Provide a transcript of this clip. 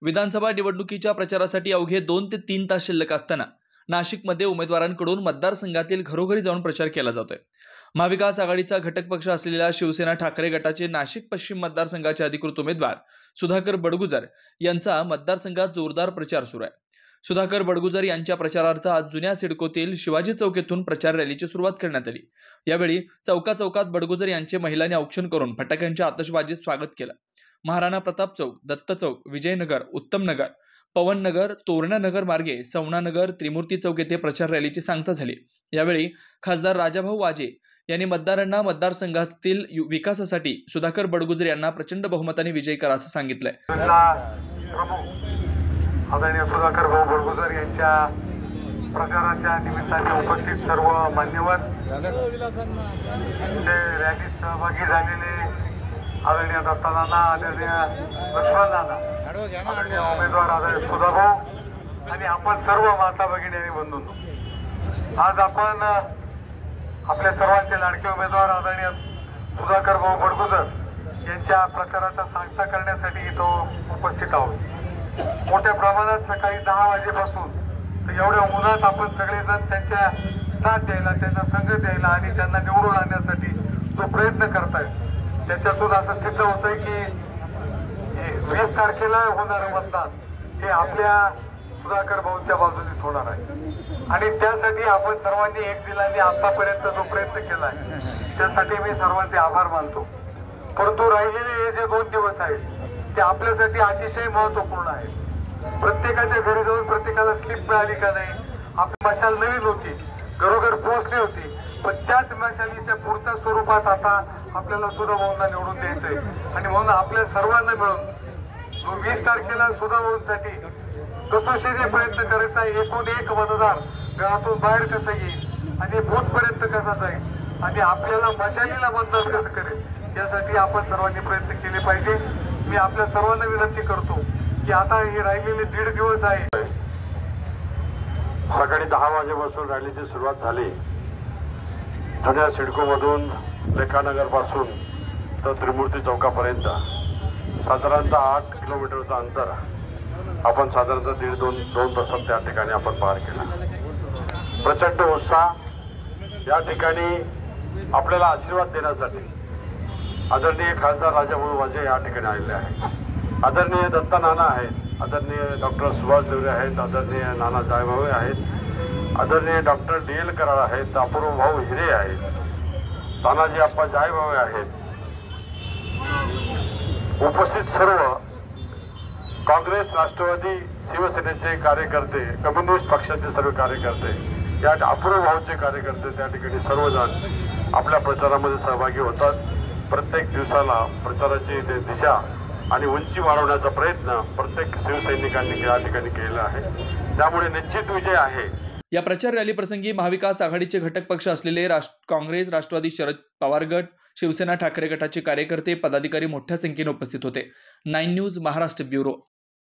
विधानसभा निवडणुकीच्या प्रचारासाठी अवघे 2 ते 3 तास शिल्लक असताना नाशिकमध्ये उमेदवारांकडून मतदारसंघातील घरोघरी जाऊन प्रचार केला जातोय। महाविकास आघाडीचा घटक पक्ष असलेल्या शिवसेना ठाकरे गटाचे नाशिक पश्चिम मतदारसंघाचे अधिकृत उमेदवार सुधाकर बडगुजर यांचा मतदारसंघात जोरदार प्रचार सुरू आहे। सुधाकर बडगुजर यांच्या प्रचारार्थ आज जुन्या सिडकोतील शिवाजी चौक येथून प्रचार रॅलीची सुरुवात करण्यात आली। यावेळी चौकात बडगुजर यांचे महिलांनी औक्षण करून फटाक्यांच्या आतषबाजीत स्वागत केलं। महाराणा प्रताप चौक, दत्त चौक, विजयनगर, उत्तम नगर, पवन नगर, तोरणा नगर मार्गे सवना नगर, त्रिमूर्ती चौक येथे प्रचार रॅलीची सांगता झाली। यावेळी खासदार राजाभाऊ वाजे यांनी मतदारांना मतदारसंघातील विकासासाठी सुधाकर बडगुजर यांना प्रचंड बहुमताने विजयी करा असं सांगितलंय। आदरणीय सुधाकर भाऊ बडगुजर यांच्या प्रचाराच्या निमित्ताने उपस्थित सर्व मान्यवर, रॅलीत सहभागी झालेले आदरणीय दत्तानाना, आदरणीय लक्ष्मणनाना, आदरणीय उमेदवार आदरणीय सुधाभाऊ आणि आपण सर्व माता भगिनी आणि बंधूंनो, आज आपण आपल्या सर्वांचे लाडके उमेदवार आदरणीय सुधाकर भाऊ बडगुजर यांच्या प्रचाराचा सांगता करण्यासाठी इथं उपस्थित आहोत। मोठ्या प्रमाणात सकाळी 10 वाजेपासून तर एवढ्या उन्हात आपण सगळेजण त्यांच्या साथ द्यायला, त्यांना संघ द्यायला आणि त्यांना निवडून आणण्यासाठी जो प्रयत्न करतायत त्याच्यातून असं सिद्ध होतंय की 20 तारखेला होणारं मतदान हे आपल्या सुधाकर भाऊंच्या बाजूनेच होणार आहे आणि त्यासाठी आपण सर्वांनी एक दिलाने आतापर्यंत जो प्रयत्न केलाय त्यासाठी मी सर्वांचे आभार मानतो। परंतु राहिलेले हे जे 2 दिवस आहेत ते आपल्यासाठी अतिशय महत्त्वपूर्ण आहे। प्रत्येकाच्या घरी जाऊन प्रत्येकाला स्लिप मिळाली का नाही, आपली मशाल नवीन होती, घरोघर पोहोचली होती, पण त्याच मशालीच्या पुढच्या स्वरूपात आता आपल्याला सुधाभाऊंना निवडून द्यायचंय आणि म्हणून आपल्या सर्वांना मिळून 20 तारखेला सुधाभाऊंसाठी कसोशीने प्रयत्न करायचा। एकूण एक मतदार घरातून बाहेर कसं येईल आणि बूथ पर्यंत कसा जाईल आणि आपल्याला मशालीला मतदान कसं करेल यासाठी आपण सर्वांनी प्रयत्न केले पाहिजे। मी आपल्या सर्वांना विनंती करतो की आता हे राहिलेले 1.5 दिवस आहे। सकाळी 10 वाजेपासून रॅलीची सुरुवात झाली। जुन्या सिडको मधून लेखानगर पासून तर त्रिमूर्ती चौकापर्यंत साधारणतः 8 किलोमीटरचं अंतर आपण साधारणतः 1.5-2 तासात त्या ठिकाणी आपण पार केला। प्रचंड उत्साह या ठिकाणी आपल्याला आशीर्वाद देण्यासाठी आदरणीय खासदार राजाभाऊ वाजे या ठिकाणी आलेले आहेत, आदरणीय दत्तानाना आहेत, आदरणीय डॉक्टर सुभाष देवरे आहेत, आदरणीय नाना जायभाऊ आहेत, आदरणीय डॉक्टर DL कराड आहेत, अपूर्व भाऊ हिरे आहेत, तानाजी आप्पा जायभाऊ आहेत। उपस्थित सर्व काँग्रेस, राष्ट्रवादी, शिवसेनेचे कार्यकर्ते, कम्युनिस्ट पक्षाचे सर्व कार्यकर्ते, या अपूर्व भाऊचे कार्यकर्ते त्या ठिकाणी सर्वजण आपल्या प्रचारामध्ये सहभागी होतात। प्रत्येक दिवसाला प्रचाराची दिशा आणि उंची वाढवण्याचा प्रयत्न प्रत्येक शिवसैनिकांनी या ठिकाणी केला आहे, त्यामुळे निश्चित विजय आहे। या प्रचार रॅली प्रसंगी महाविकास आघाडीचे घटक पक्ष असलेले काँग्रेस, राष्ट्रवादी, शरद पवार गट, शिवसेना ठाकरे गटाचे कार्यकर्ते, पदाधिकारी मोठ्या संख्येने उपस्थित होते। 9 न्यूज महाराष्ट्र ब्युरो।